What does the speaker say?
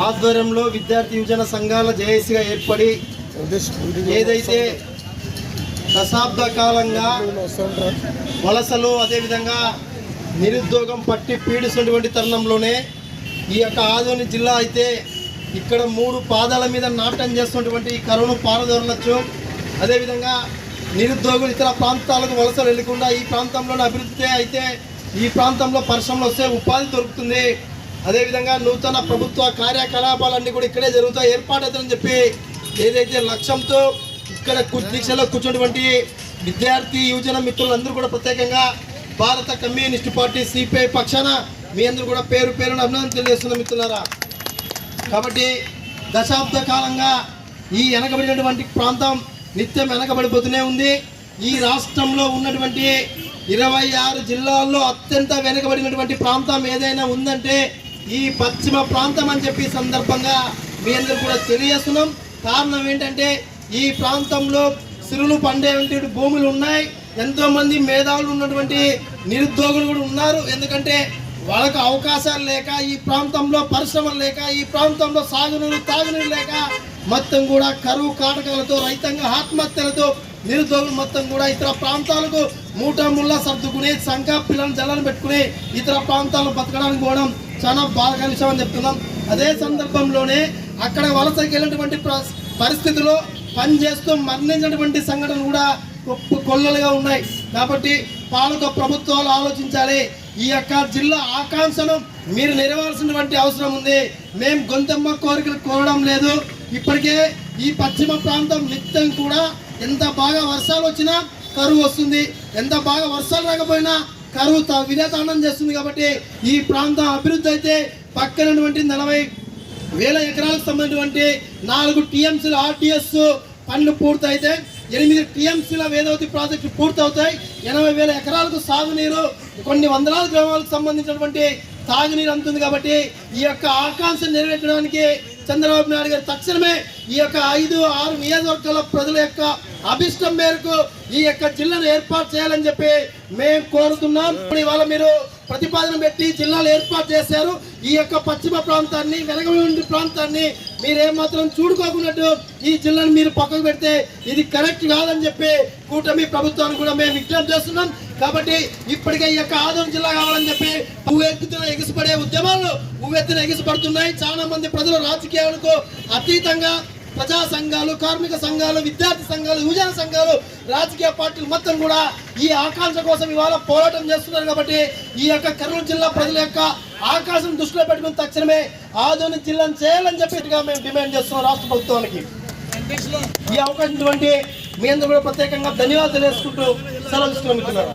ఆధ్వర్యంలో విద్యార్థి యువజన సంఘాల జేఏసీగా ఏర్పడి ఏదైతే దశాబ్ద కాలంగా వలసలు అదేవిధంగా నిరుద్యోగం పట్టి పీడిస్తున్నటువంటి తరుణంలోనే ఈ యొక్క ఆదోని జిల్లా అయితే ఇక్కడ 3 పాదాల మీద నాట్యం చేస్తున్నటువంటి కరోనా పారదోరలచ్చు. అదేవిధంగా నిరుద్యోగులు ఇతర ప్రాంతాలకు వలసలు వెళ్ళకుండా ఈ ప్రాంతంలోనే అభివృద్ధి అయితే ఈ ప్రాంతంలో పరిశ్రమలు వస్తే ఉపాధి దొరుకుతుంది. అదేవిధంగా నూతన ప్రభుత్వ కార్యకలాపాలన్నీ కూడా ఇక్కడే జరుగుతాయి ఏర్పాటవుతాయని చెప్పి ఏదైతే లక్ష్యంతో ఇక్కడ దీక్షలో కూర్చున్నటువంటి విద్యార్థి యువజన మిత్రులందరూ కూడా ప్రత్యేకంగా భారత కమ్యూనిస్ట్ పార్టీ సిపిఐ పక్షాన మీ అందరూ కూడా పేరు పేరున అభినందన తెలియజేస్తున్న మిత్రులారా. కాబట్టి దశాబ్ద కాలంగా ఈ వెనకబడినటువంటి ప్రాంతం నిత్యం వెనకబడిపోతూనే ఉంది. ఈ రాష్ట్రంలో ఉన్నటువంటి 26 జిల్లాల్లో అత్యంత వెనుకబడినటువంటి ప్రాంతం ఏదైనా ఉందంటే ఈ పశ్చిమ ప్రాంతం అని చెప్పి సందర్భంగా మీ అందరూ కూడా తెలియజేస్తున్నాం. కారణం ఏంటంటే ఈ ప్రాంతంలో సిరులు పండేటువంటి భూములు ఉన్నాయి. ఎంతోమంది మేధావులు ఉన్నటువంటి నిరుద్యోగులు కూడా ఉన్నారు. ఎందుకంటే వాళ్ళకు అవకాశాలు లేక ఈ ప్రాంతంలో పరిశ్రమలు లేక ఈ ప్రాంతంలో సాగునీరు తాగునీరు లేక మొత్తం కూడా కరువు కాటకాలతో రైతాంగ ఆత్మహత్యలతో నిరుద్యోగులు మొత్తం కూడా ఇతర ప్రాంతాలకు మూటముల్లా సర్దుకుని సంఘ పిల్లలను జల్లను పెట్టుకుని ఇతర ప్రాంతాలను బతకడానికి పోవడం చాలా బాగా విషయం అని చెప్తున్నాం. అదే సందర్భంలోనే అక్కడ వలసకి వెళ్ళినటువంటి పరిస్థితుల్లో పనిచేస్తూ మరణించినటువంటి సంఘటనలు కూడా కొల్లలుగా ఉన్నాయి. కాబట్టి పాలక ప్రభుత్వాలు ఆలోచించాలి. ఈ యొక్క జిల్లా ఆకాంక్షను మీరు నెరవేర్చాల్సినటువంటి అవసరం ఉంది. మేము గొంతమ్మ కోరికలు కోరడం లేదు. ఇప్పటికే ఈ పశ్చిమ ప్రాంతం నిత్యం కూడా ఎంత బాగా వర్షాలు వచ్చినా కరువు వస్తుంది, ఎంత బాగా వర్షాలు రాకపోయినా కరువు విలేతాండం చేస్తుంది. కాబట్టి ఈ ప్రాంతం అభివృద్ధి అయితే పక్కనటువంటి 40,000 ఎకరాలకు సంబంధించినటువంటి 4 టీఎంసీల ఆర్టీఎస్ పనులు పూర్తయితే 8 టీఎంసీల వేదవతి ప్రాజెక్టు పూర్తవుతాయి. 80,000 ఎకరాలకు సాగునీరు, కొన్ని వందలాది గ్రామాలకు సంబంధించినటువంటి తాగునీరు అందుతుంది. కాబట్టి ఈ యొక్క ఆకాంక్ష నెరవేర్చడానికి చంద్రబాబు నాయుడు గారు తక్షణమే ఈ యొక్క 5-6 నియోజకవర్గాల ప్రజల యొక్క అభిష్టం మేరకు ఈ యొక్క జిల్లాను ఏర్పాటు చేయాలని చెప్పి మేము కోరుతున్నాం. ఇవాళ మీరు ప్రతిపాదన పెట్టి జిల్లాలు ఏర్పాటు చేశారు. ఈ యొక్క పశ్చిమ ప్రాంతాన్ని వెనకబడి ప్రాంతాన్ని మీరేమాత్రం చూడుకోకున్నట్టు ఈ జిల్లాను మీరు పక్కకు పెడితే ఇది కరెక్ట్ కాదని చెప్పి కూటమి ప్రభుత్వాన్ని కూడా మేము విజ్ఞప్తి చేస్తున్నాం. కాబట్టి ఇప్పటికే ఈ యొక్క ఆదోని జిల్లా కావాలని చెప్పి ఎగిసిపడే ఉద్యమాలు ఉవ్వెత్తున ఎగిసిపడుతున్నాయి. చాలా మంది ప్రజలు రాజకీయాలకు అతీతంగా ప్రజా సంఘాలు, కార్మిక సంఘాలు, విద్యార్థి సంఘాలు, యువజన సంఘాలు, రాజకీయ పార్టీలు మొత్తం కూడా ఈ ఆకాంక్ష కోసం ఇవాళ పోరాటం చేస్తున్నారు. కాబట్టి ఈ యొక్క కర్నూలు జిల్లా ప్రజల యొక్క ఆకాశం దృష్టిలో పెట్టుకుని తక్షణమే ఆదోని జిల్లాను చేయాలని చెప్పిగా మేము డిమాండ్ చేస్తున్నాం రాష్ట్ర ప్రభుత్వానికి. ఈ అవకాశం మీ అందరూ కూడా ప్రత్యేకంగా ధన్యవాదాలు తెలుసుకుంటూ సెలవు ఇస్తున్నాం.